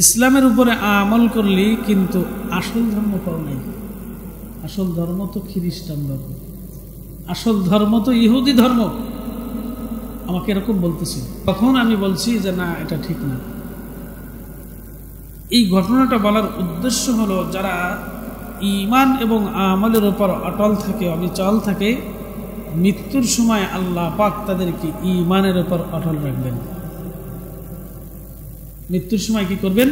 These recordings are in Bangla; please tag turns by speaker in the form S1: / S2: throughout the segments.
S1: ইসলামের উপরে আমল করলি কিন্তু আসল ধর্ম পাও নাই। আসল ধর্ম তো খ্রিস্টান ধর্ম, আসল ধর্ম তো ইহুদি ধর্ম। আমাকে এরকম বলতেছিল, তখন আমি বলছি যে না, এটা ঠিক না। এই ঘটনাটা বলার উদ্দেশ্য হলো, যারা ঈমান এবং আমলের উপর অটল থাকে, অবিচল থাকে, মৃত্যুর সময় আল্লাহ পাক তাদেরকে ঈমানের উপর অটল রাখবেন। মৃত্যুর সময় কি করবেন?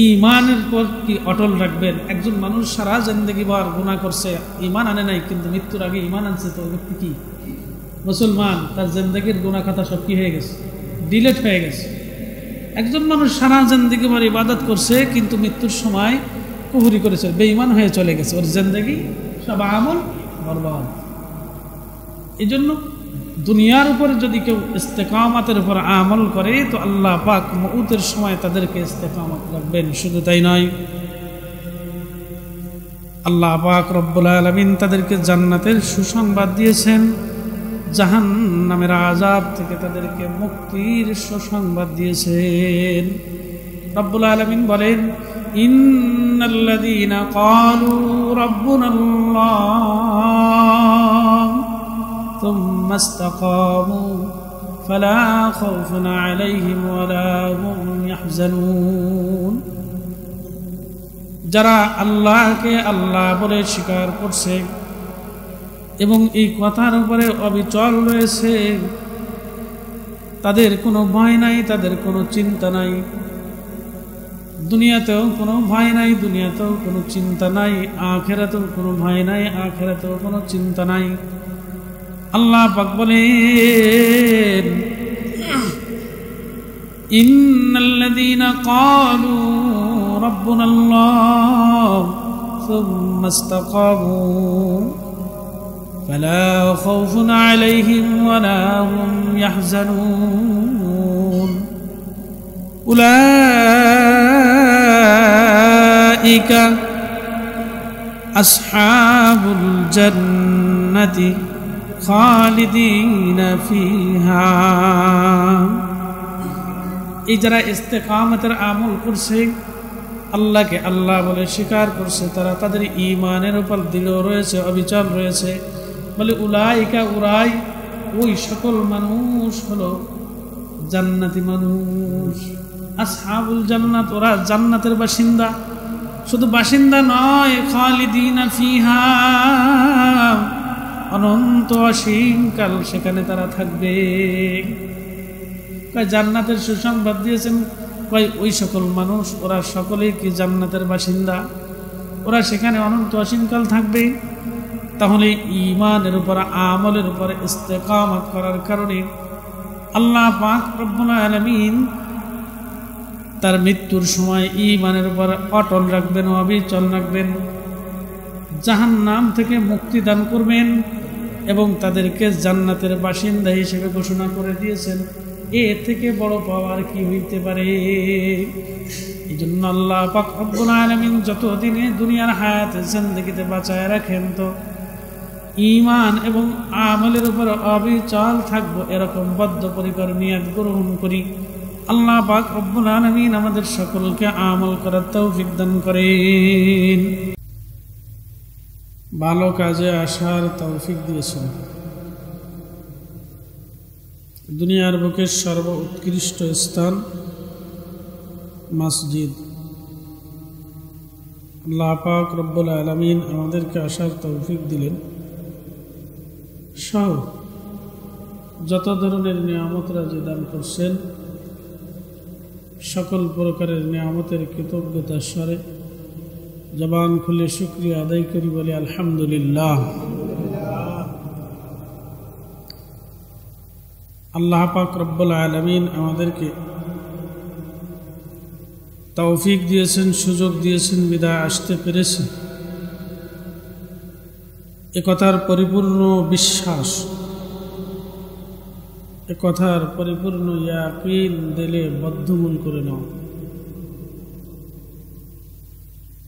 S1: ঈমানের উপর কি অটল রাখবেন। একজন মানুষ সারা জিন্দেগি ভর গুনাহ করছে, ঈমান আনে নাই, কিন্তু মৃত্যুর আগে ঈমান আনছে, তো ব্যক্তি কি মুসলমান? তার জিন্দেগির গুনাহ খাতা সব কি হয়ে গেছে? ডিলিট হয়ে গেছে। একজন মানুষ সারা জিন্দেগি ভর ইবাদত করছে, কিন্তু মৃত্যুর সময় কুফরি করেছে, বেঈমান হয়ে চলে গেছে, ওর জিন্দেগি সব আমল বরবাদ। এই জন্য দুনিয়ার উপরে যদি কেউ ইস্তেকামাতের উপর আমল করে, তো আল্লাহ পাক মউতের সময় তাদেরকে ইস্তেকামত রাখবেন। শুধু তাই নয়, আল্লাহ পাক রব্বুল আলামিন তাদেরকে জান্নাতের সুসংবাদ দিয়েছেন, জাহান্নামের আযাব থেকে তাদেরকে মুক্তির সুসংবাদ দিয়েছেন। রব্বুল আলামিন বলেন, ইন্নাল্লাযীনা ক্বালু রাব্বুনাল্লাহ থুম্মা ইসতাকামু ফালা খাউফুন আলাইহিম ওয়ালা হুম ইয়াহজানুন। যারা আল্লাহকে আল্লাহ বলে স্বীকার করছে এবং এই কথার উপরে অবিচল রয়েছে, তাদের কোনো ভয় নাই, তাদের কোনো চিন্তা নাই। দুনিয়াতেও কোনো ভয় নাই, দুনিয়াতেও কোনো চিন্তা নাই। আখিরাতেও কোনো ভয় নাই, আখিরাতেও কোনো চিন্তা নাই। আল্লাহ পাক বলেন, ইন্নাল্লাযীনা ক্বালু রাব্বুনাল্লাহ সুম্মা ইসতাকামু ফালা খাউফুন আলাইহিম ওয়ালা হুম ইয়াহজানুন উলাইকা আসহাবুল জান্নাতি খালিদিনা ফিহা। এই যারা ইস্তেকামতের আমল করছে, আল্লাহকে আল্লাহ বলে স্বীকার করছে, তারা তাদের ঈমানের উপর দৃঢ় রয়েছে, অবিচল রয়েছে। বলে উলাইকা, উরাই, ওই সকল মানুষ হলো জান্নাতি মানুষ। আসহাবুল জান্নাত, ওরা জান্নাতের বাসিন্দা। শুধু বাসিন্দা নয়, খালিদিনা ফিহা, অনন্ত অসীমকাল সেখানে তারা থাকবে। জান্নাতের সুসংবাদ দিয়েছেন, ওই সকল মানুষ, ওরা সকলেই কি জান্নাতের বাসিন্দা, ওরা সেখানে অনন্ত অসীমকাল থাকবে। তাহলে ঈমানের উপর আমলের উপর ইস্তেকামত করার কারণে আল্লাহ পাক রব্বুল আলামিন তার মৃত্যুর সময় ঈমানের উপর অটল রাখবেন, অবিচল রাখবেন, জাহান্নাম থেকে মুক্তি দান করবেন এবং তাদেরকে জান্নাতের বাসিন্দা হিসেবে ঘোষণা করে দিয়েছেন। এর থেকে বড় পাওয়ার কি হইতে পারে? এই জন্য আল্লাহ পাক রব্বুল আলামিন যতদিনে দুনিয়ার হায়াতে জিন্দেগিতে বাঁচায় রাখেন, তো ঈমান এবং আমলের উপর অবিচল থাকবো, এরকম বদ্ধপরিকর নিয়ত গ্রহণ করি। আল্লাহ পাক রব্বুল আলামিন আমাদের সকলকে আমল করার তৌফিক দান করেন, ভালো কাজে আসার তৌফিক দিয়েছেন। দুনিয়ার বুকে সর্ব উৎকৃষ্ট স্থান মসজিদ। আল্লাহ পাক রব্বুল আলামিন আমাদেরকে আসার তৌফিক দিলেন, সহ যত ধরনের নিয়ামতরা যে দান করছেন, সকল প্রকারের নিয়ামতের কৃতজ্ঞতার স্বরে জবান খুলে শুকরিয়া আদায় করি, বলি আলহামদুলিল্লাহ। আল্লাহ পাক রব্বুল আলামিন আমাদেরকে তৌফিক দিয়েছেন, সুযোগ দিয়েছেন, বিদায় আসতে পেরেছে। একথার পরিপূর্ণ বিশ্বাস, একথার পরিপূর্ণ ইয়াকিন দিলে বদ্ধমূল করে নাও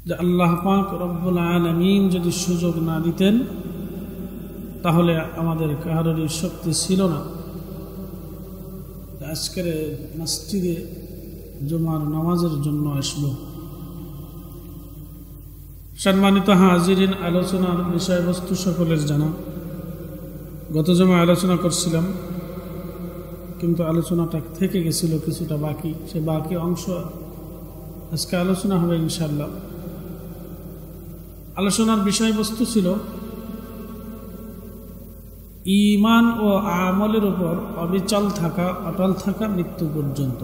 S1: যে আল্লাহ পাক রব্বুল আলামিন যদি সুযোগ না দিতেন, তাহলে আমাদের কারোরই শক্তি ছিল না আজকের মসজিদে জুমার নামাজের জন্য আসলো। সম্মানিত হাজিরিন, আলোচনার বিষয়বস্তু সকলের জানা। গত জমায় আলোচনা করছিলাম, কিন্তু আলোচনাটা থেকে গেছিল কিছুটা বাকি। সে বাকি অংশ আজকে আলোচনা হবে ইনশাআল্লাহ। আলোচনার বিষয়বস্তু ছিল ঈমান ও আমলের উপর অবিচল থাকা, অটল থাকা মৃত্যু পর্যন্ত।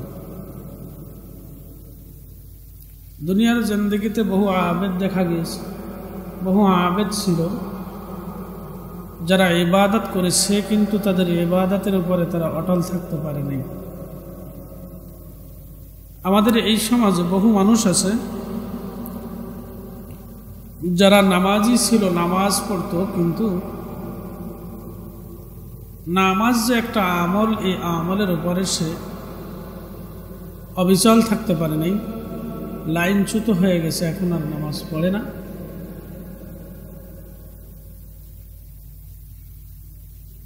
S1: দুনিয়ার জিন্দেগিতে বহু আবেদ দেখা গিয়েছে, বহু আবেদ ছিল যারা ইবাদত করেছে, কিন্তু তাদের ইবাদতের উপরে তারা অটল থাকতে পারে নাই। আমাদের এই সমাজে বহু মানুষ আছে যারা নামাজি ছিল, নামাজ পড়তো, কিন্তু নামাজ যে একটা আমল, এই আমলের উপরে সে অবিচল থাকতে পারে নাই, লাইনচ্যুত হয়ে গেছে, এখন আর নামাজ পড়ে না।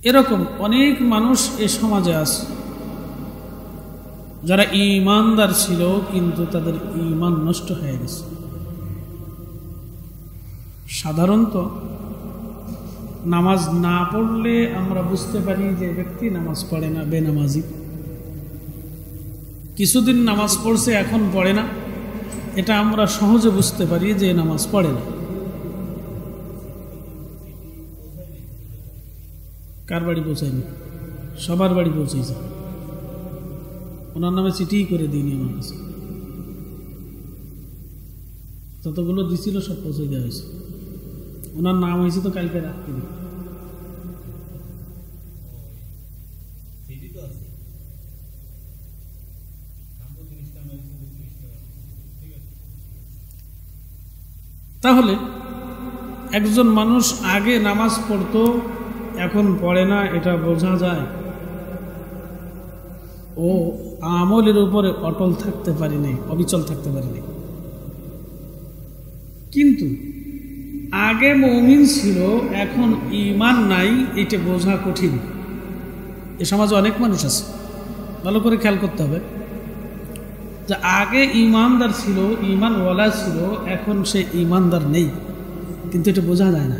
S1: এরকম অনেক মানুষ এ সমাজে আছে যারা ঈমানদার ছিল, কিন্তু তাদের ঈমান নষ্ট হয়ে গেছে। সাধারণত নামাজ না পড়লে আমরা বুঝতে পারি যে ব্যক্তি নামাজ পড়ে না, বেনামাজি। কিছুদিন নামাজ পড়ছে, এখন পড়ে না, এটা আমরা সহজে বুঝতে পারি যে নামাজ পড়ে না। কার বাড়ি পৌঁছায়নি? সবার বাড়ি পৌঁছেছে। ওনার নামে চিঠি করে দিইনি আমার কাছে, যতগুলো দিছিল সব পৌঁছে দেওয়া হয়েছে। ওনার নাম হয়েছে তো কালকে রাত্রি। তাহলে একজন মানুষ আগে নামাজ পড়তো, এখন পড়ে না, এটা বোঝা যায় ও আমলের উপরে অটল থাকতে পারিনি, অবিচল থাকতে পারিনি। কিন্তু আগে মুমিন ছিল, এখন ঈমান নাই, এটা বোঝা কঠিন। এ সমাজে অনেক মানুষ আছে, ভালো করে খেয়াল করতে হবে যে আগে ঈমানদার ছিল, ঈমানওয়ালা ছিল, এখন সে ঈমানদার নেই, কিন্তু এটা বোঝা যায় না।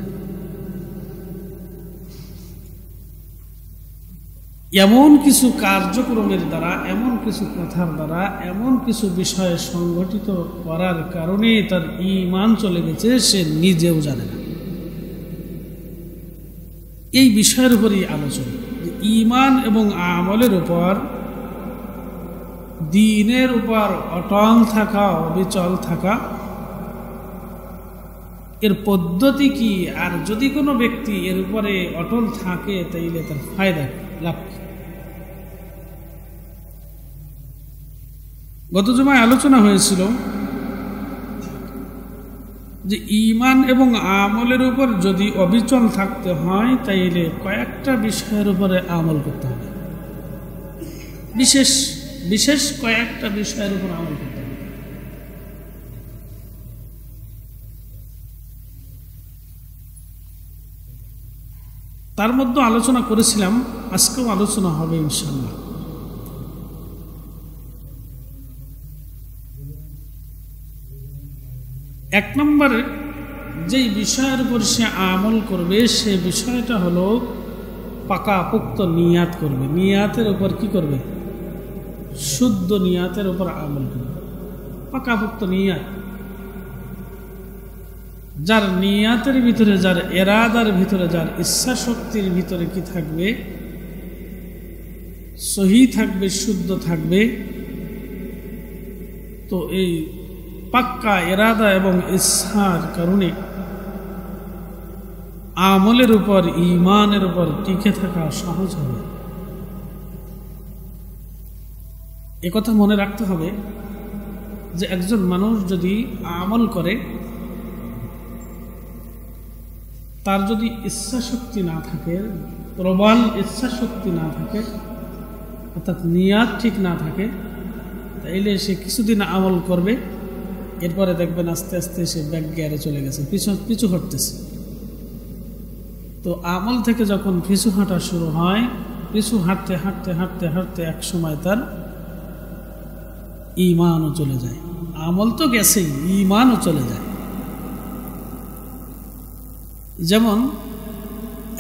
S1: এমন কিছু কার্যক্রমের দ্বারা, এমন কিছু কথার দ্বারা, এমন কিছু বিষয়ে সংগঠিত করার কারণে তার ঈমান চলে গেছে, সে নিজেও জানে না। এই বিষয়ের উপরই আলোচনা, ঈমান এবং আমলের উপর, দ্বীনের উপর অটল থাকা, অবিচল থাকা, এর পদ্ধতি কি, আর যদি কোনো ব্যক্তি এর উপরে অটল থাকে তাইলে তার ফায়দা লাভ। গত জমায় আলোচনা হয়েছিল যে ঈমান এবং আমলের উপর যদি অবিচল থাকতে হয় তাইলে কয়েকটা বিষয়ের উপরে আমল করতে হবে, বিশেষ বিশেষ কয়েকটা বিষয়ের উপর আমল করতে হবে। তার মধ্যে আলোচনা করেছিলাম, আজকেও আলোচনা হবে ইনশাআল্লাহ। এক নম্বরে যেই বিষয়ের উপর সে আমল করবে, সে বিষয়টা হলো পাকাপোক্ত নিয়াত করবে। নিয়াতের উপর কি করবে? শুদ্ধ নিয়াতের উপর আমল করবে, পাকাপোক্ত নিয়াত। যার নিয়াতের ভিতরে, যার এরাদার ভিতরে, যার ইচ্ছা শক্তির ভিতরে কি থাকবে? সহি থাকবে, শুদ্ধ থাকবে। তো এই পাক্কা এরাদা এবং ইচ্ছার কারণে আমলের উপর, ঈমানের উপর টিকে থাকা সহজ হবে। একথা মনে রাখতে হবে যে একজন মানুষ যদি আমল করে, তার যদি ইচ্ছা শক্তি না থাকে, প্রবল ইচ্ছা শক্তি না থাকে, অর্থাৎ নিয়াত ঠিক না থাকে, তাইলে সে কিছুদিন আমল করবে, এরপরে দেখবেন আস্তে আস্তে সে ব্যাক গিয়ারে চলে গেছে, পিছু হটতেছে। তো আমল থেকে যখন পিছু হাঁটা শুরু হয়, পিছু হাঁটতে হাঁটতে হাঁটতে হাঁটতে এক সময় তার ঈমানও চলে যায়। আমল তো গেছেই, ঈমানও চলে যায়। যেমন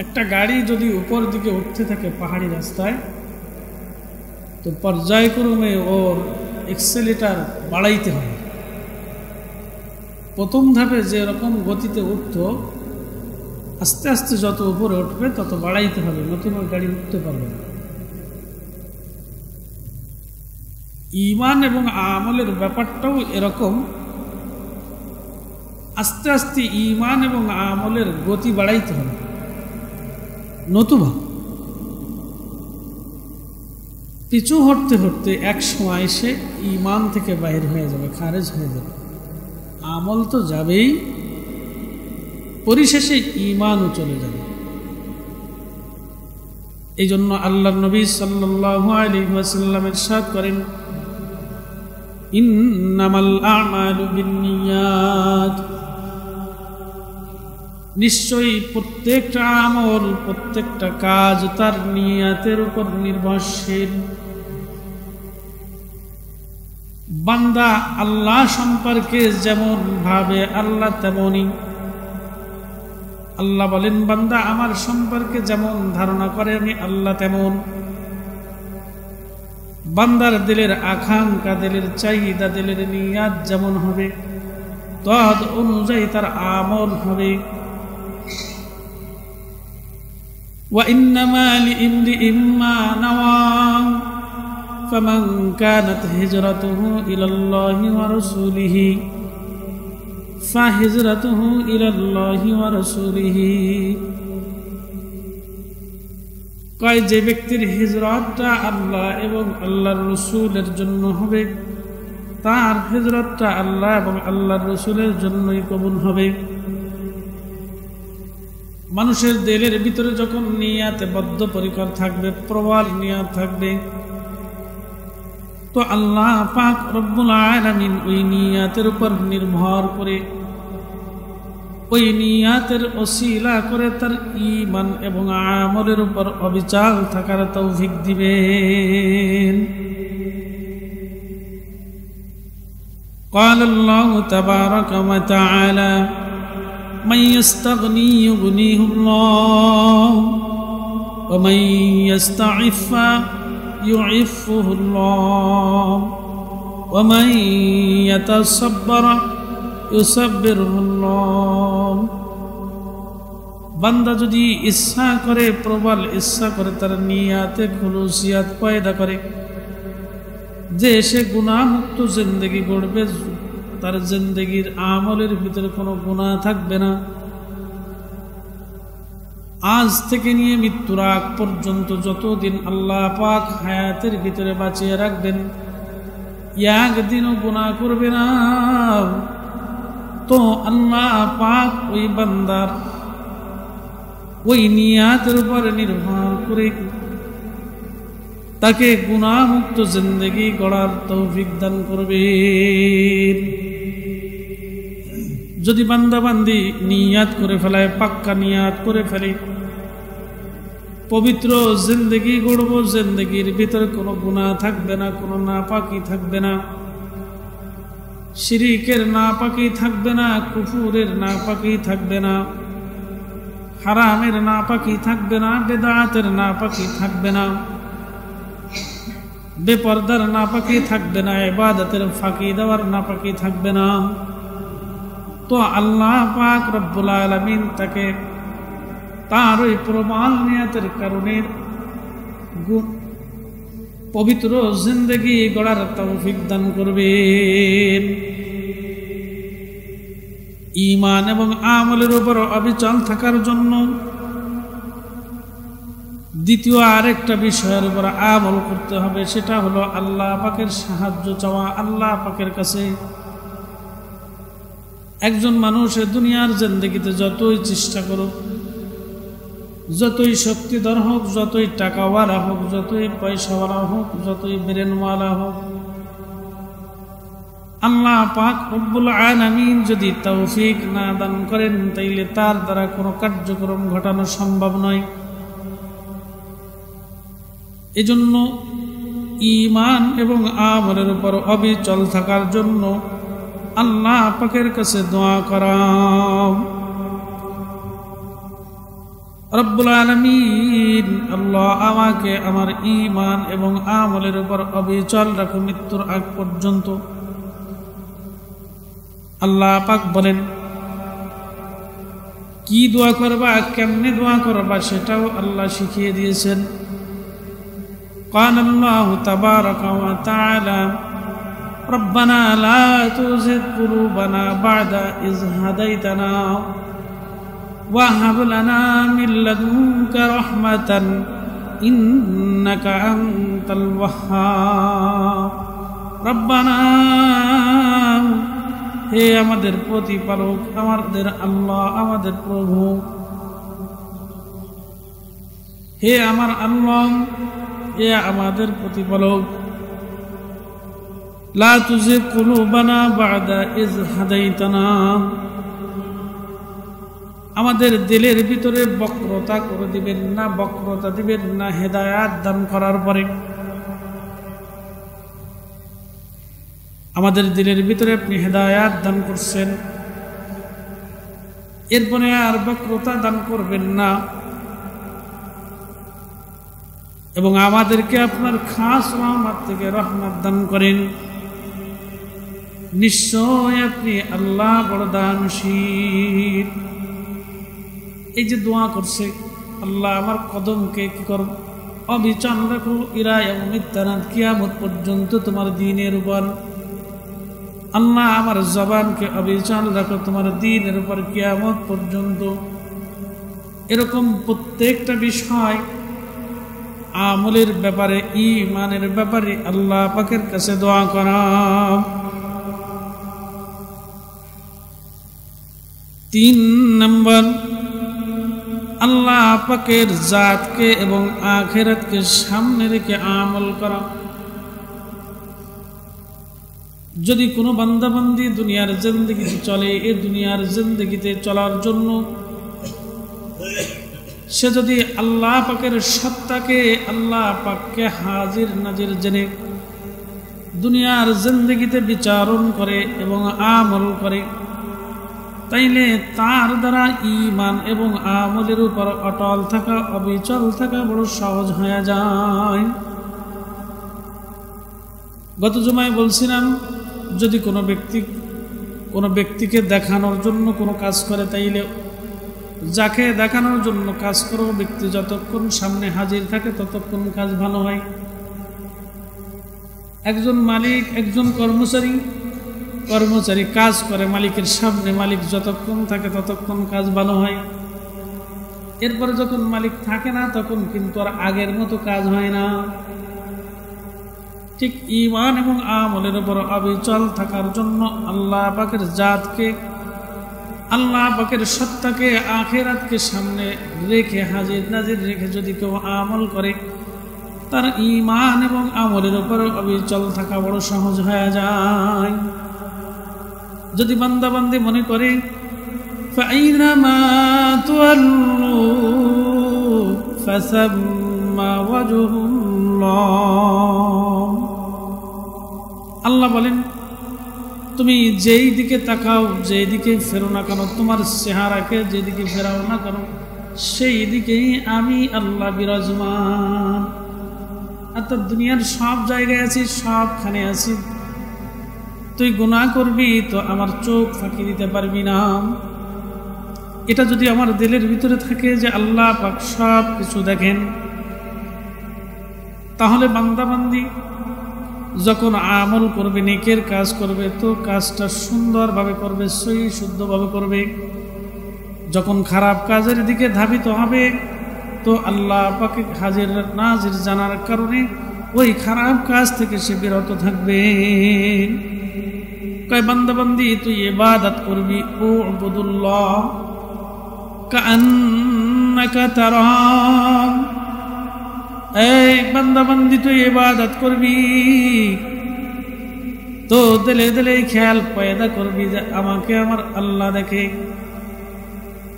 S1: একটা গাড়ি যদি উপর দিকে উঠতে থাকে পাহাড়ি রাস্তায়, তো পর্যায়ক্রমে ওর এক্সেলেটার বাড়াইতে হয়। প্রথম ধাপে যে রকম গতিতে উঠত, আস্তে আস্তে যত উপরে উঠবে তত বাড়াইতে হবে, নতুন ওই গাড়ি উঠতে পারবে না। ঈমান এবং আমলের ব্যাপারটাও এরকম, আস্তে আস্তে ঈমান এবং আমলের গতি বাড়াইতে হবে, নতুবা পিছু হটতে হটতে এক সময় এসে ঈমান থেকে বাহির হয়ে যাবে, খারেজ হয়ে যাবে। আমল তো যাবেই, পরিশেষে ঈমানও চলে যাবে। এই জন্য আল্লাহর নবী সাল্লাল্লাহু আলাইহি ওয়াসাল্লাম ইরশাদ করেন, ইন্নামাল আ'মালু বিন্নিয়াত, নিশ্চয়ই প্রত্যেকটা আমল, প্রত্যেকটা কাজ তার নিয়তের উপর নির্ভরশীল। বান্দা আল্লাহ সম্পর্কে যেমন ভাবে আল্লাহ তেমনই। আল্লাহ বলেন, বান্দা আমার সম্পর্কে যেমন ধারণা করে আমি আল্লাহ তেমন। বান্দার দিলের আকাঙ্ক্ষা, দিলের চাহিদা, দিলের নিয়াত যেমন হবে, তদ অনুযায়ী তার আমল হবে। ওয়া ইন্নামা লিইমরিইম মা নাওয়া ফামান কানাত হিজরাতুহু ইলাল্লাহি ওয়া রাসূলিহি ফাহিজরাতুহু ইলাল্লাহি ওয়া রাসূলিহি। কয় যে ব্যক্তির হিজরতটা আল্লাহ এবং আল্লাহর রাসূলের জন্য হবে, তার হিজরতটা আল্লাহ এবং আল্লাহর রাসূলের জন্যই কবুল হবে। মানুষের দিলের ভিতরে যখন নিয়াতে বদ্ধপরিকর থাকবে, প্রবল নিয়াত থাকবে, তো আল্লাহ পাক রব্বুল আলামিন ওই নিয়াতের উপর নির্ভর করে, ওই নিয়াতের ওসিলা করে তার ঈমান এবং আমলের উপর অবিচল থাকার তৌফিক দিবেন। قال الله تبارك وتعالى من يستغني يغنيه الله ومن يستعف يعفه الله ومن يتصبر يصبره الله। বান্দা যদি ইচ্ছা করে, প্রবল ইচ্ছা করে, তার নিয়াতে খুলুসিয়াত পয়দা করে যে সে গুনাহমুক্ত জিন্দেগি গড়বে, তার জিন্দেগির আমলের ভিতরে কোনো গুনাহ থাকবে না, আজ থেকে নিয়ে মৃত্যুর আগ পর্যন্ত যতদিন আল্লাহ পাক হায়াতের ভিতরে বাঁচিয়ে রাখবেন, একদিনও গুনাহ করবে না, তো আল্লাহ পাক ওই বান্দার ওই নিয়াতের উপর নির্ভর করে তাকে গুনাহমুক্ত জিন্দেগি গড়ার তৌফিক দান করবেন। যদি বান্দা বান্দি নিয়াত করে ফেলায়, পাক্কা নিয়াত করে ফেলে, পবিত্র জিন্দেগি গড়ব, জিন্দেগির ভিতরে কোনো গুনাহ থাকবে না, কোনো নাপাকি থাকবে না, শিরিকের নাপাকি থাকবে না, কুফুরের নাপাকি থাকবে না, হারামের নাপাকি থাকবে না, বেদাতের নাপাকি থাকবে না, বেপরদার নাপাকি থাকবে না, ইবাদতের ফাঁকি দেওয়ার নাপাকি থাকবে না, তো আল্লাহ পাক রব্বুল আলামিন তাকে তার ওই প্রবল নিয়তের কারণে পবিত্র জিন্দেগি গড়ার তৌফিক দান করবেন। ঈমান এবং আমলের উপর অবিচল থাকার জন্য দ্বিতীয় আরেকটা বিষয়ের উপর আমল করতে হবে, সেটা হলো আল্লাহ পাকের সাহায্য চাওয়া। আল্লাহ পাকের কাছে একজন মানুষের দুনিয়ার জিন্দেগিতে যতই চেষ্টা করুক, যতই শক্তিধর হোক, যতই টাকাওয়ালা হোক, যতই পয়সাওয়ালা হোক, যতই ব্রেনওয়ালা হোক, আল্লাহ পাক রব্বুল আলামিন যদি তৌফিক না দান করেন, তাইলে তার দ্বারা কোনো কার্যক্রম ঘটানো সম্ভব নয়। এজন্য ঈমান এবং আমলের উপর অবিচল থাকার জন্য আল্লাহ পাকের কাছে দোয়া করা। রব্বুল আলামিন আল্লাহ আমাকে আমার ঈমান এবং আমলের উপর অবিচল রাখো মৃত্যুর আগ পর্যন্ত। আল্লাহ পাক বলেন কি দোয়া করবা, কেমনে দোয়া করবা সেটাও আল্লাহ শিখিয়ে দিয়েছেন। قال الله تبارك وتعالى ربنا لا تزغ قلوبنا بعد إذ هديتنا وهب لنا من لدنك رحمة إنك أنت الوهاب ربنا হে আমাদের প্রতিপালক, আমাদের আল্লাহ, আমাদের প্রভু, হে আমার আল্লাহ, হে আমাদের প্রতিপালক, লা তুজিগ কুলুবানা বা'দা ইয হাদাইতানা, আমাদের দিলের ভিতরে বক্রতা করে দিবেন না, বক্রতা দিবেন না হেদায়াত দান করার পরে। আমাদের দিলের ভিতরে আপনি হেদায়াত দান করছেন, এরপরে আর বক্রতা দান করবেন না, এবং আমাদেরকে আপনার খাস রহমত থেকে রহমত দান করেন। নিশ্চয় আপনি আল্লাহ বড় দানশীল। এই যে দোয়া করছে, আল্লাহ আমার কদমকে কি করো অবিচল রাখো ইলা ইয়াউমিদ্দিন, কিয়ামত পর্যন্ত তোমার দ্বীনের উপর। আল্লাহ আমার জবানকে অবিচল রাখো তোমার দ্বীনের উপর কিয়ামত পর্যন্ত। এরকম প্রত্যেকটা বিষয় আমলের ব্যাপারে, ঈমানের ব্যাপারে আল্লাহ পাকের কাছে দোয়া করা। 3 নম্বর, আল্লাহ পাকের জাতকে এবং আখিরাতকে সামনে রেখে আমল করা। যদি কোনো বান্দাবান্দি দুনিয়ার জিন্দেগিতে চলে, এই দুনিয়ার জিন্দেগিতে চলার জন্য সে যদি আল্লাহ পাকের সত্তাকে, আল্লাহ পাককে হাজির নাজির জেনে দুনিয়ার জিন্দেগিতে বিচারণ করে এবং আমল করে, তাইলে তার দ্বারা ঈমান এবং আমলের উপর অটল থাকা, অবিচল থাকা বড় সহজ হয়ে যায়। গত জুমায় বলছিলাম, যদি কোনো ব্যক্তিকে দেখানোর জন্য কোনো কাজ করে, তাইলে যাকে দেখানোর জন্য কাজ করো ব্যক্তি যতক্ষণ সামনে হাজির থাকে ততক্ষণ কাজ ভালো হয়। একজন মালিক, একজন কর্মচারী কাজ করে মালিকের সামনে, মালিক যতক্ষণ থাকে ততক্ষণ কাজ ভালো হয়। এরপরে যখন মালিক থাকে না তখন কিন্তু আর আগের মতো কাজ হয় না। ঠিক ঈমান এবং আমলের উপর অবিচল থাকার জন্য আল্লাহ পাকের জাতকে, আল্লাহ পাকের সত্তাকে, আখিরাতকে সামনে রেখে, হাজির নাজির রেখে যদি কেউ আমল করে, তার ঈমান এবং আমলের উপর অবিচল থাকা বড় সহজ হয়ে যায়। যদি বান্দাবান্দি মনে করে ফাইনামা তুআল্লু ফাসাম্মা ওয়াজহুল্লাহ, আল্লাহ বলেন তুমি যেই দিকে তাকাও, যেই দিকে ফেরো না কেন, তোমার চেহারাকে যেদিকে ফেরাও না কেন, সেই দিকেই আমি আল্লাহ বিরাজমান। অর্থাৎ দুনিয়ার সব জায়গায় আছি, সবখানে আছি। তুই গুনাহ করবি তো আমার চোখ ফাঁকি দিতে পারবি না। এটা যদি আমার দিলের ভিতরে থাকে যে আল্লাহ পাক সব কিছু দেখেন, তাহলে বান্দাবান্দি যখন আমল করবে, নেকের কাজ করবে, তো কাজটা সুন্দরভাবে করবে, সহি শুদ্ধভাবে করবে। যখন খারাপ কাজের দিকে ধাবিত হবে, তো আল্লাহ পাকে হাজির নাজির জানার কারণে ওই খারাপ কাজ থেকে সে বিরত থাকবে। কয় বান্দাবান্দি তুই ইবাদত করবি, উবুদুল্লাহ কাআন্নাকা তারাহ, এই বান্দাবান্দি তুই ইবাদত করবি তো দিলে দিলে খেয়াল পয়দা করবি যে আমাকে আমার আল্লাহ দেখে।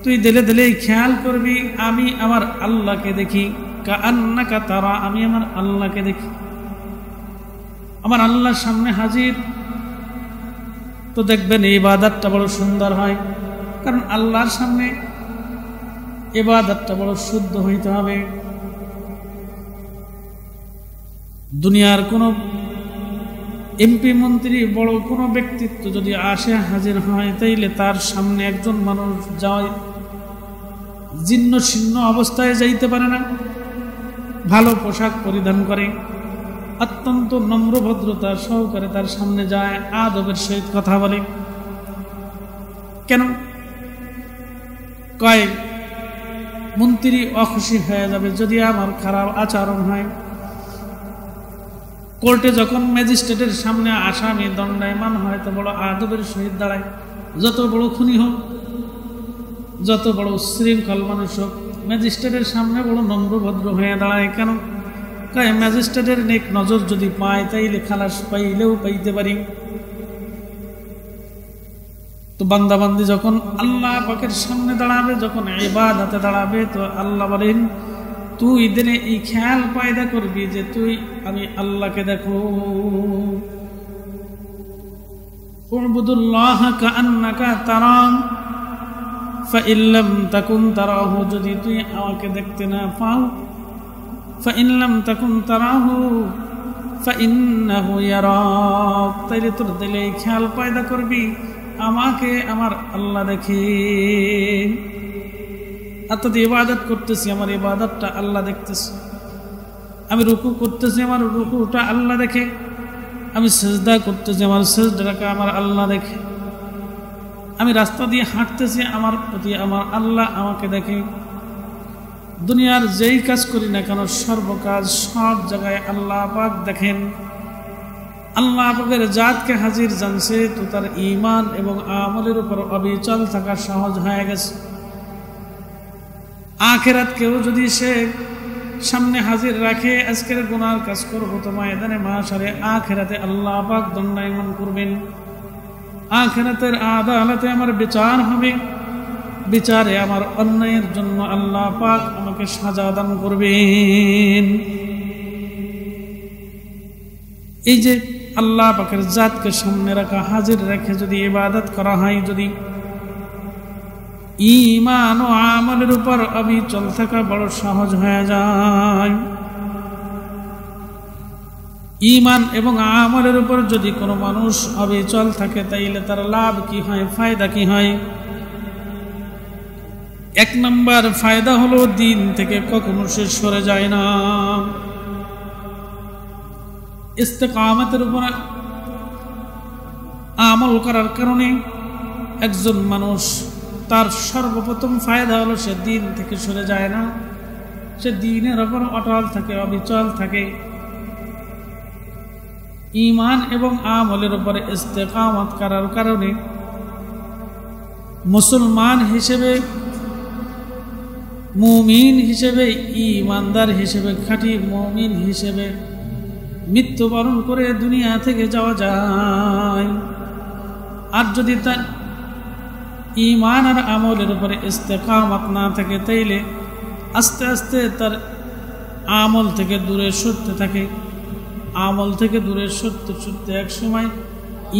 S1: তুই দিলে দিলে খেয়াল করবি আমি আমার আল্লাহকে দেখি, কাআন্নাকা তারা, আমি আমার আল্লাহকে দেখি। আমার আল্লাহর সামনে হাজির, তো দেখবেন এই ইবাদতটা বড় সুন্দর হয়। কারণ আল্লাহর সামনে ইবাদতটা বড় শুদ্ধ হইতে হবে। দুনিয়ার কোনো এমপি মন্ত্রী বড় কোনো ব্যক্তিত্ব যদি আসে হাজির হয়, তাইলে তার সামনে একজন মানুষ যায় জীর্ণ শীর্ণ অবস্থায় যাইতে পারে না। ভালো পোশাক পরিধান করে, অত্যন্ত নম্র ভদ্রতা সহকারে তার সামনে যায়, আদবের সহিত কথা বলে। কেন? কয় মন্ত্রী অখুশি হয়ে যাবে যদি আমার খারাপ আচরণ হয়। কোর্টে যখন ম্যাজিস্ট্রেটের সামনে আসামি দণ্ডায়মান হয়, তো বড় আদবের সহিত দাঁড়ায়। যত বড় খুনি হোক, যত বড় উচ্ছৃঙ্খল মানুষ হোক, ম্যাজিস্ট্রেটের সামনে বড় নম্র ভদ্র হয়ে দাঁড়ায়। কেন? কয় ম্যাজিস্ট্রেটের নেক নজর যদি পায়, তাইলে খালাস পাইলেও পাইতে পারি। তো বান্দাবান্দি যখন আল্লাহ পাকের সামনে দাঁড়াবে, যখন ইবাদতে দাঁড়াবে, তো আল্লাহ বলেন তুই দিনে এই খেয়াল পয়দা করবি যে তুই আমি আল্লাহকে দেখো। উবুদুল্লাহ কাআন্নাকা তারাহু ফাইন লাম তাকুন তারাহু, যদি তুই আমাকে দেখতে না পাও, ফাইন লাম তাকুন তারাহু ফাইন্নাহু ইয়ারাক, তাইলে তোর দিলে খেয়াল পয়দা করবি আমাকে আমার আল্লাহ দেখে। অর্থাৎ ইবাদত করতেছি, আমার ইবাদতটা আল্লাহ দেখতেছে। আমি রুকু করতেছি, আমার রুকুটা আল্লাহ দেখে। আমি সিজদা করতেছি, আমার সিজদাটা আমার আল্লাহ দেখে। আমি রাস্তা দিয়ে হাঁটতেছি, আমার প্রতি আমার আল্লাহ আমাকে দেখে। দুনিয়ার যেই কাজ করি না কেন, সর্বকাজ সব জায়গায় আল্লাহ পাক দেখেন। আল্লাহ পাকের জাতকে হাজির জানছে, তো তার ঈমান এবং আমলের উপর অবিচল থাকা সহজ হয়ে গেছে। আখিরাতকেও যদি সে সামনে হাজির রাখে, আজকের গুনার কাজ করবো তো ময়দানে মাশারে আখিরাতে আল্লাহ পাক দণ্ডায়মান করবেন। আখিরাতের আদালতে আমার বিচার হবে, বিচারে আমার অন্যায়ের জন্য আল্লাহ পাক আমাকে সাজা দান করবেন। এই যে আল্লাহ পাকের জাতকে সামনে রাখা, হাজির রেখে যদি ইবাদত করা হয়, যদি ঈমান ও আমলের উপর অবিচল থাকা বড় সহজ হয়ে যায়। ঈমান এবং আমলের উপর যদি কোনো মানুষ অবিচল থাকে, তাইলে তার লাভ কি হয়, ফায়দা কি হয়? এক নম্বর ফায়দা হলো দিন থেকে কখনো সে সরে যায় না। ইস্তেকামতের উপর আমল করার কারণে একজন মানুষ, তার সর্বপ্রথম ফায়দা হলো সে দিন থেকে সরে যায় না, সে দিনের উপর অটল থাকে, অবিচল থাকে। ঈমান এবং আমলের উপরে ইস্তেকামত করার কারণে মুসলমান হিসেবে, মুমিন হিসেবে, ঈমানদার হিসেবে, খাঁটি মুমিন হিসেবে মৃত্যুবরণ করে দুনিয়া থেকে যাওয়া যায়। আর যদি তার ঈমান আর আমলের উপরে ইস্তেকামত না থাকে, তাইলে আস্তে আস্তে তার আমল থেকে দূরে সরতে থাকে। আমল থেকে দূরে সরতে সরতে এক সময়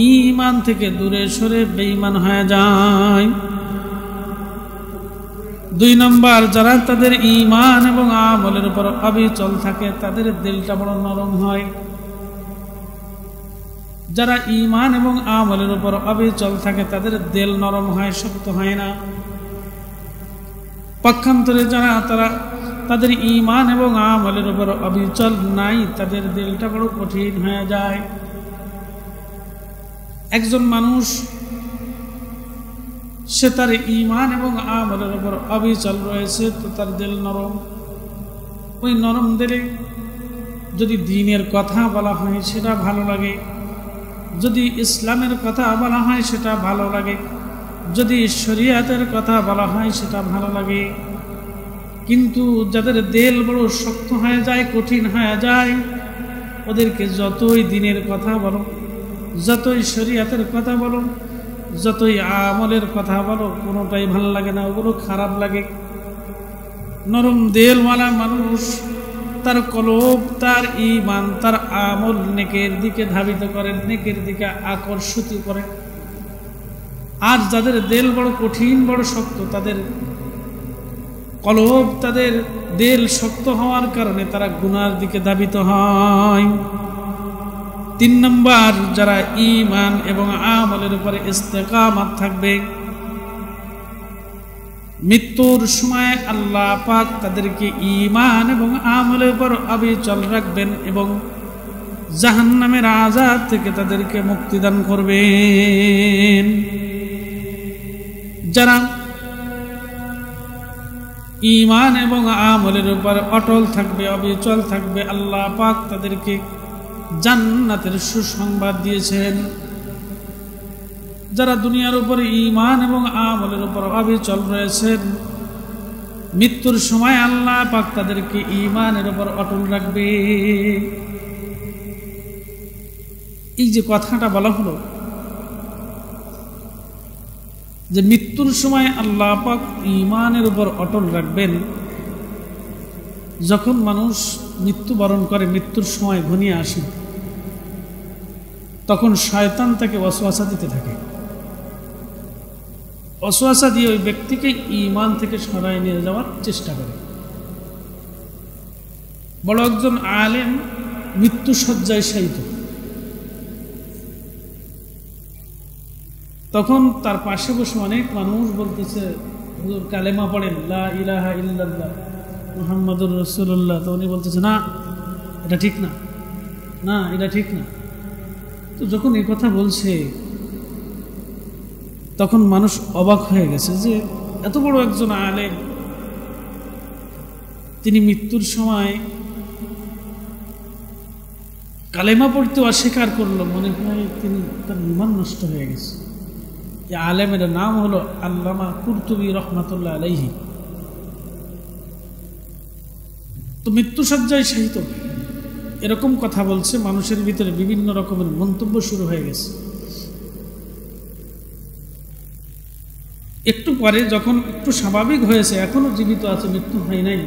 S1: ঈমান থেকে দূরে সরে বেঈমান হয়ে যায়। দুই নম্বর, যারা তাদের ঈমান এবং আমলের উপর অবিচল থাকে, তাদের দিলটা বড় নরম হয়। যারা ঈমান এবং আমলের উপর অবিচল থাকে, তাদের দিল নরম হয়, শক্ত হয় না। পক্ষান্তরে যারা তাদের ঈমান এবং আমলের উপর অবিচল নাই, তাদের দিলটা বড় কঠিন হয়ে যায়। একজন মানুষ সে তার ঈমান এবং আমলের উপর অবিচল রয়েছে, তো তার দিল নরম। ওই নরম দিলে যদি দ্বীনের কথা বলা হয় সেটা ভালো লাগে, যদি ইসলামের কথা বলা হয় সেটা ভালো লাগে, যদি শরীয়তের কথা বলা হয় সেটা ভালো লাগে। কিন্তু যাদের দিল বড় শক্ত হয়ে যায়, কঠিন হয়ে যায়, ওদেরকে যতই দ্বীনের কথা বলো, যতই শরীয়তের কথা বলো, যতই আমলের কথা বলো, কোনোটাই ভালো লাগে না, ওগুলো খারাপ লাগে। নরম দিলওয়ালা মানুষ তার কলব, তার ঈমান, তার আমল নেকের দিকে ধাবিত করেন, নেকের দিকে আকর্ষিত করেন। আর যাদের দিল বড় কঠিন, বড় শক্ত, তাদের কলব, তাদের দিল শক্ত হওয়ার কারণে তারা গুনার দিকে ধাবিত হয়। 3 নম্বর, যারা ঈমান এবং আমলের উপরে ইস্তেকামত থাকবে, মৃত্যুর সময় আল্লাহ পাক তাদেরকে ঈমান এবং আমলের উপর অবিচল রাখবেন এবং জাহান্নামের আযাব থেকে তাদেরকে মুক্তি দান করবেন। যারা ঈমান এবং আমলের উপর অটল থাকবে, অবিচল থাকবে, আল্লাহ পাক তাদেরকে জান্নাতের সুসংবাদ দিয়েছেন। যারা দুনিয়ার উপরে ঈমান এবং আমলের উপর অবিচল রয়েছেন, মৃত্যুর সময় আল্লাহ পাক তাদেরকে ঈমানের উপর অটল রাখবে। এই যে কথাটা বলা হলো যে মৃত্যুর সময় আল্লাহ পাক ঈমানের উপর অটল রাখবেন, যখন মানুষ মৃত্যুবরণ করে, মৃত্যুর সময় ঘনিয়ে আসে, তখন শয়তান তাকে ওয়াসওয়াসা দিতে থাকে। ওয়াসওয়াসা দিয়ে ওই ব্যক্তিকে ঈমান থেকে সরায় নিয়ে যাওয়ার চেষ্টা করে। বড় একজন আলেম মৃত্যু শয্যায় শায়িত, তখন তার পাশে বসে অনেক মানুষ বলতেছে, হুজুর কালেমা পড়েন, লা ইলাহা ইল্লাল্লাহ মুহাম্মাদুর রাসূলুল্লাহ। তো উনি বলতেছে, না এটা ঠিক না, না এটা ঠিক না। তো যখন এই কথা বলছে, তখন মানুষ অবাক হয়ে গেছে যে এত বড় একজন আলেম, তিনি মৃত্যুর সময় কালেমা পড়তে অস্বীকার করলো। মনে হয় তিনি, তার ঈমান নষ্ট হয়ে গেছে। এই আলেমের নাম হলো আল্লামা কুরতুবী রহমাতুল্লাহ আলাইহি। তো মৃত্যুসজ্জায় শায়িত এরকম কথা বলছে, মানুষের ভিতরে বিভিন্ন রকমের মন্তব্য শুরু হয়ে গেছে। একটু পরে যখন একটু স্বাভাবিক হয়েছে, এখনো জীবিত আছে, মৃত্যু হয় নাই,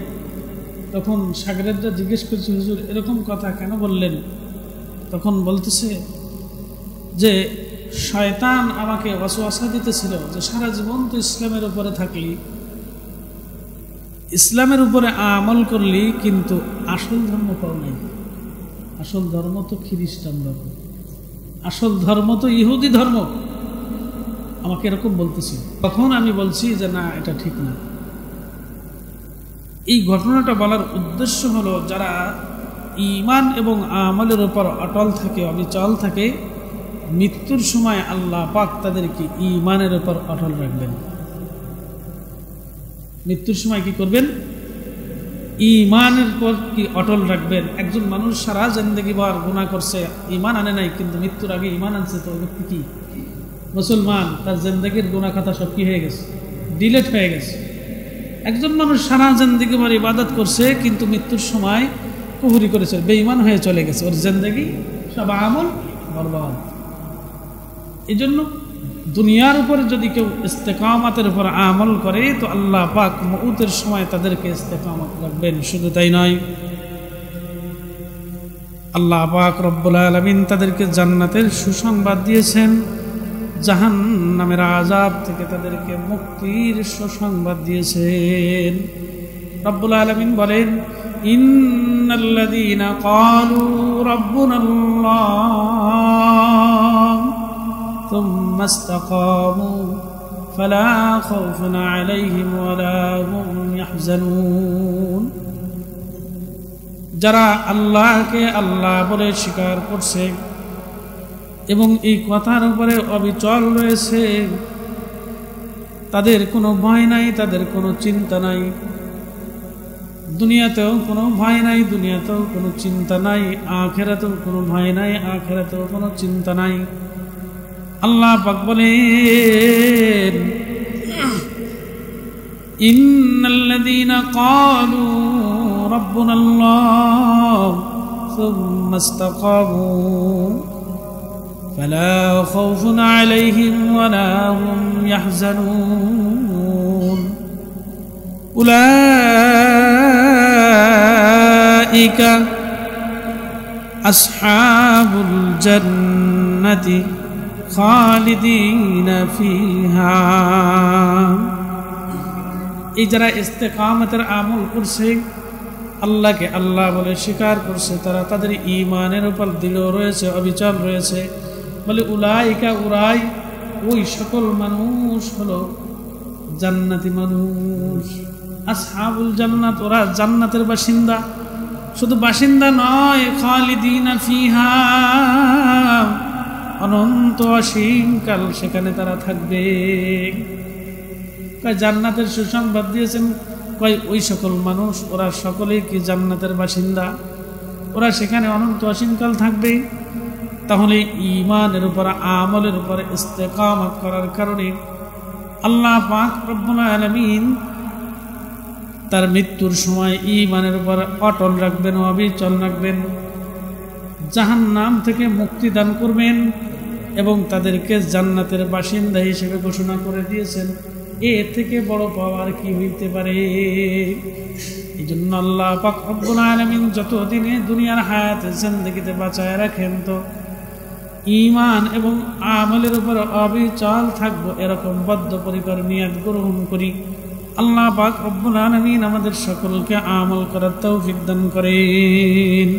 S1: তখন শাগরেদরা জিজ্ঞেস করছে, হুজুর এরকম কথা কেন বললেন? তখন বলতেছে যে শয়তান আমাকে ওয়াসওয়াসা দিতেছিল যে সারা জীবন তো ইসলামের উপরে থাকলি, ইসলামের উপরে আমল করলি, কিন্তু আসল ধর্ম পাও নাই। আসল ধর্ম তো খ্রিস্টান ধর্ম, আসল ধর্ম তো ইহুদি ধর্ম। আমাকে এরকম বলতেছিল। তখন আমি বলছি যে না, এটা ঠিক না। এই ঘটনাটা বলার উদ্দেশ্য হলো, যারা ঈমান এবং আমলের উপর অটল থাকে, অবিচল থাকে, মৃত্যুর সময় আল্লাহ পাক তাদেরকে ঈমানের উপর অটল রাখবেন। মৃত্যুর সময় কি করবেন? ঈমানের উপর কি অটল রাখবেন। একজন মানুষ সারা জিন্দেগি ভর গুনাহ করছে, ঈমান আনে নাই, কিন্তু মৃত্যুর আগে ঈমান আনছে, তো ব্যক্তি কি মুসলমান? তার জিন্দেগির গুনাহ খাতা সব কি হয়ে গেছে? ডিলিট হয়ে গেছে। একজন মানুষ সারা জিন্দেগি ভর ইবাদত করছে, কিন্তু মৃত্যুর সময় কুফরি করেছে, বেঈমান হয়ে চলে গেছে, ওর জিন্দেগি সব আমল বরবাদ। এই জন্য দুনিয়ার উপরে যদি কেউ ইস্তেকামতের উপর আমল করে, তো আল্লাহ পাক মউতের সময় তাদেরকে ইস্তেকামত রাখবেন। শুধু তাই নয়, আল্লাহ পাক রব্বুল আলামিন তাদেরকে জান্নাতের সুসংবাদ দিয়েছেন, জাহান্নামের আযাব থেকে তাদেরকে মুক্তির সুসংবাদ দিয়েছেন। রব্বুল আলামিন বলেন, ইন্নাল্লাযীনা ক্বালু রাব্বুনাল্লাহ থুম্মা ইসতাকামু ফালা খাউফুন আলাইহিম ওয়ালা হুম ইয়াহজানুন। যারা আল্লাহকে আল্লাহ বলে স্বীকার করছে এবং এই কথার উপরে অবিচল রয়েছে, তাদের কোনো ভয় নাই, তাদের কোনো চিন্তা নাই। দুনিয়াতেও কোনো ভয় নাই, দুনিয়াতেও কোনো চিন্তা নাই, আখিরাতেও কোনো ভয় নাই, আখিরাতেও কোনো চিন্তা নাই। আল্লাহ পাক বলেন, ইন্নাল্লাযীনা ক্বালু রাব্বুনাল্লাহ সুম্মা ইসতাকামু ফালা খাউফুন আলাইহিম ওয়ালা হুম ইয়াহজানুন। উলাইকা আসহাবুল জান্নাতি খালিদিনা ফিহা। এই যারা ইস্তেকামতের আমল করছে, আল্লাহকে আল্লাহ বলে স্বীকার করছে, তারা তাদের ঈমানের উপর দৃঢ় রয়েছে, অবিচল রয়েছে, বলে উলাইকা উরাই ওই সকল মানুষ হলো জান্নাতি মানুষ। আসহাবুল জান্নাত ওরা জান্নাতের বাসিন্দা, শুধু বাসিন্দা নয়, খালিদিনা ফিহা অনন্ত অসীমকাল সেখানে তারা থাকবে। জান্নাতের সুসংবাদ দিয়েছেন ওই সকল মানুষ, ওরা সকলেই কি জান্নাতের বাসিন্দা, ওরা সেখানে অনন্ত অসীমকাল থাকবে। তাহলে ঈমানের উপর আমলের উপর ইস্তেকামত করার কারণে আল্লাহ পাক রব্বুল আলামিন তার মৃত্যুর সময় ঈমানের উপর অটল রাখবেন, অবিচল রাখবেন, জাহান্নাম থেকে মুক্তি দান করবেন এবং তাদেরকে জান্নাতের বাসিন্দা হিসেবে ঘোষণা করে দিয়েছেন। এর থেকে বড় পাওয়ার কি হইতে পারে? এই জন্য আল্লাহ পাক রব্বুল আলামিন যতদিনে দুনিয়ার হায়াতে জিন্দেগিতে বাঁচায় রাখেন, তো ঈমান এবং আমলের উপর অবিচল থাকবো এরকম বদ্ধপরিকর নিয়ত গ্রহণ করি। আল্লাহ পাক রব্বুল আলামিন আমাদের সকলকে আমল করার তৌফিক দান করেন।